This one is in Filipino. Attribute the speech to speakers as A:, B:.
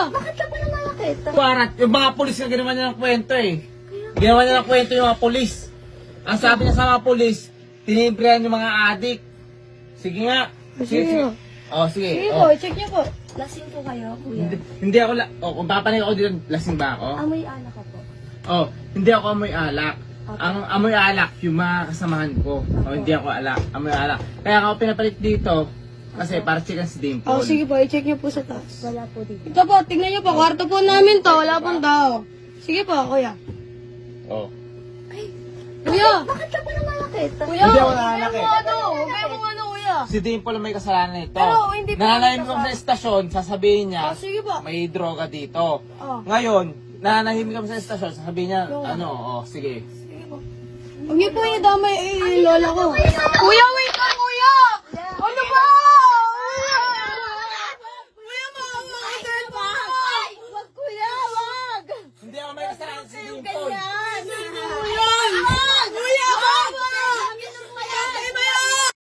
A: Bakit ka pa nananakit?
B: Warat, yung mga polis na ginawa niya ng kwento eh. Ginawa niya ng kwento yung mga polis. Ang sabi niya sa mga polis, tinimprehan yung mga adik. Sige nga.
C: Sige.
B: Oh, sige.
C: Sige
B: Oh.
C: po, check niyo po.
A: Lasing po kayo, kuya.
B: Hindi ako, kung papanig ako dito, lasing ba ako?
A: Amoy alak ka po.
B: Oh, hindi ako amoy alak. Ang amoy alak, yung mga kasamahan ko. Oh, hindi ako amoy alak. Kaya ako pinapalit dito, kasi para checkan si Dimple.
C: Oh, sige po, i-check niyo po sa taas.
A: Wala po dito.
C: Ito po, tingnan niyo po, kwarto po namin to, wala pong tao. Sige po, kuya.
B: Oh.
C: Kuya!
A: Bakit ka pa nananakit?
C: Kuya!
B: Hindi ako nananakit.
C: Huwag mo ano, kuya.
B: Si Dimple ang may kasalanan nito.
C: Pero hindi pa
B: Nananahimik
C: kami
B: kami sa estasyon, sasabihin niya,
C: Oh, sige po.
B: may droga dito.
C: Oh.
B: Ngayon, nananahimik kami sa estasyon, sasabihin niya, sige.
C: Huwag niyo po idamay yung lola ko. Kuya, wait lang, kuya! Ano ba? Kuya, maawa ka ba?
A: Wag, kuya, wag!
B: Hindi ako may kasalanan si Dimple.